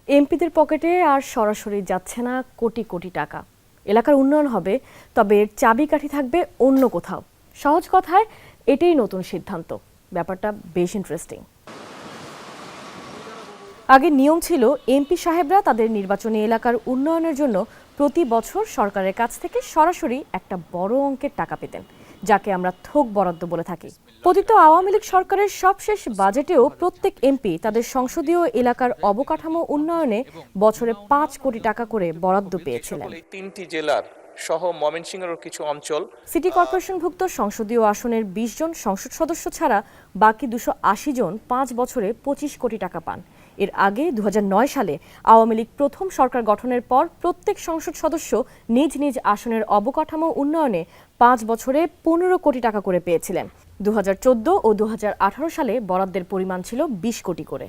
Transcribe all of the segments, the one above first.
এমপিদের পকেটে আর সরাসরি যাচ্ছে না কোটি কোটি টাকা। এলাকার উন্নয়ন হবে, তবে এর চাবিকাঠি থাকবে অন্য কোথাও। সহজ কথায় এটাই নতুন সিদ্ধান্ত। ব্যাপারটা বেশ ইন্টারেস্টিং। আগে নিয়ম ছিল এমপি সাহেবরা তাদের নির্বাচনী এলাকার উন্নয়নের জন্য প্রতি বছর সরকারের কাছ থেকে সরাসরি একটা বড় অঙ্কের টাকা পেতেন, যাকে আমরা থোক বরাদ্দ বলে থাকি। পতিত আওয়ামী লীগ সরকারের সবশেষ বাজেটেও প্রত্যেক এমপি তাদের সংসদীয় এলাকার অবকাঠামো উন্নয়নে বছরে ৫ কোটি টাকা করে বরাদ্দ পেয়েছিলেন। তিনটি জেলার সহ ময়মনসিংহের কিছু অঞ্চল সিটি কর্পোরেশনভুক্ত সংসদীয় আসনের ২০ জন সংসদ সদস্য ছাড়া বাকি ২৮০ জন ৫ বছরে ২৫ কোটি টাকা পান। এর আগে ২০০৯ সালে আওয়ামী লীগ প্রথম সরকার গঠনের পর প্রত্যেক সংসদ সদস্য নিজ নিজ আসনের অবকাঠামো উন্নয়নে ৫ বছরে ১৫ কোটি টাকা করে পেয়েছিলেন। ২০১৪ ও ২০১৮ সালে বরাদ্দের পরিমাণ ছিল ২০ কোটি করে।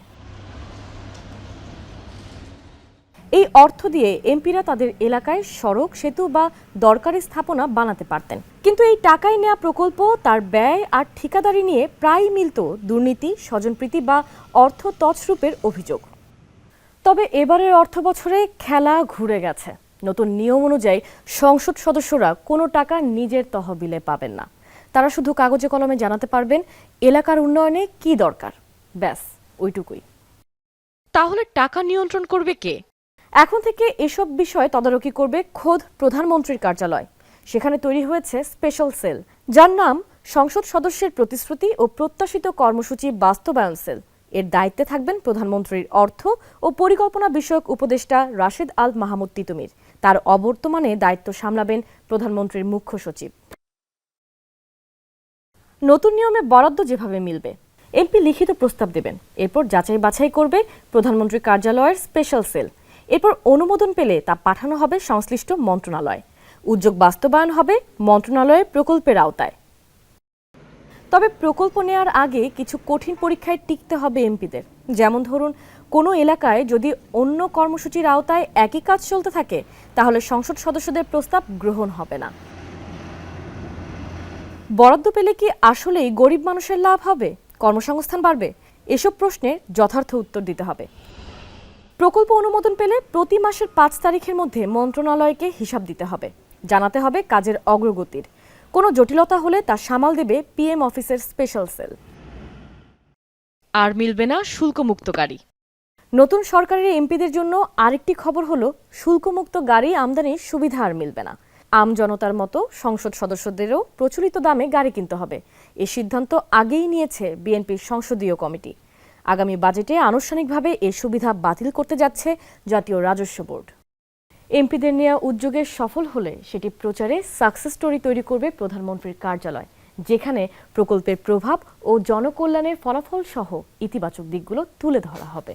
এই অর্থ দিয়ে এমপিরা তাদের এলাকায় সড়ক, সেতু বা দরকারি স্থাপনা বানাতে পারতেন। কিন্তু এই টাকায় নেওয়া প্রকল্প, তার ব্যয় আর ঠিকাদারি নিয়ে প্রায়ই মিলত দুর্নীতি, স্বজনপ্রীতি বা অর্থ তছরূপের অভিযোগ। তবে এবারের অর্থবছরে খেলা ঘুরে গেছে। নতুন নিয়ম অনুযায়ী সংসদ সদস্যরা কোনো টাকা নিজের তহবিলে পাবেন না। তারা শুধু কাগজে কলমে জানাতে পারবেন এলাকার উন্নয়নে কি দরকার, ব্যাস ওইটুকুই। তাহলে টাকা নিয়ন্ত্রণ করবে কে? এখন থেকে এসব বিষয়ে তদারকি করবে খোদ প্রধানমন্ত্রীর কার্যালয়। সেখানে তৈরি হয়েছে স্পেশাল সেল, যার নাম সংসদ সদস্যের প্রতিশ্রুতি ও প্রত্যাশিত কর্মসূচি বাস্তবায়ন সেল। এর দায়িত্বে থাকবেন প্রধানমন্ত্রীর অর্থ ও পরিকল্পনা বিষয়ক উপদেষ্টা রাশেদ আল মাহমুদ তিতুমির। তার অবর্তমানে দায়িত্ব সামলাবেন প্রধানমন্ত্রীর মুখ্য সচিব। নতুন নিয়মে বরাদ্দ যেভাবে মিলবে, এমপি লিখিত প্রস্তাব দেবেন, এরপর যাচাই বাছাই করবে প্রধানমন্ত্রীর কার্যালয়ের স্পেশাল সেল। এরপর অনুমোদন পেলে তা পাঠানো হবে সংশ্লিষ্ট মন্ত্রণালয়। উদ্যোগ বাস্তবায়ন হবে মন্ত্রণালয়ের প্রকল্পের আওতায়। তবে প্রকল্প নেওয়ার আগে কিছু কঠিন পরীক্ষায় টিকতে হবে এমপিদের। যেমন ধরুন, কোনো এলাকায় যদি অন্য কর্মসূচির আওতায় একই কাজ চলতে থাকে, তাহলে সংসদ সদস্যদের প্রস্তাব গ্রহণ হবে না। বরাদ্দ পেলে কি আসলেই গরিব মানুষের লাভ হবে, কর্মসংস্থান বাড়বে? এসব প্রশ্নের যথার্থ উত্তর দিতে হবে। প্রকল্প অনুমোদন পেলে প্রতি মাসের ৫ তারিখের মধ্যে মন্ত্রণালয়কে হিসাব দিতে হবে, জানাতে হবে কাজের অগ্রগতির। কোনো জটিলতা হলে তা সামাল দেবে পিএম অফিসের স্পেশাল সেল। আর মিলবে না শুল্কমুক্ত গাড়ি। নতুন সরকারের এমপিদের জন্য আরেকটি খবর হলো, শুল্কমুক্ত গাড়ি আমদানির সুবিধা আর মিলবে না। আম জনতার মতো সংসদ সদস্যদেরও প্রচলিত দামে গাড়ি কিনতে হবে। এই সিদ্ধান্ত আগেই নিয়েছে বিএনপির সংসদীয় কমিটি। আগামী বাজেটে আনুষ্ঠানিকভাবে এ সুবিধা বাতিল করতে যাচ্ছে জাতীয় রাজস্ব বোর্ড। এমপিদের নেওয়া উদ্যোগে সফল হলে সেটি প্রচারে সাকসেস স্টোরি তৈরি করবে প্রধানমন্ত্রীর কার্যালয়, যেখানে প্রকল্পের প্রভাব ও জনকল্যাণের ফলাফল সহ ইতিবাচক দিকগুলো তুলে ধরা হবে।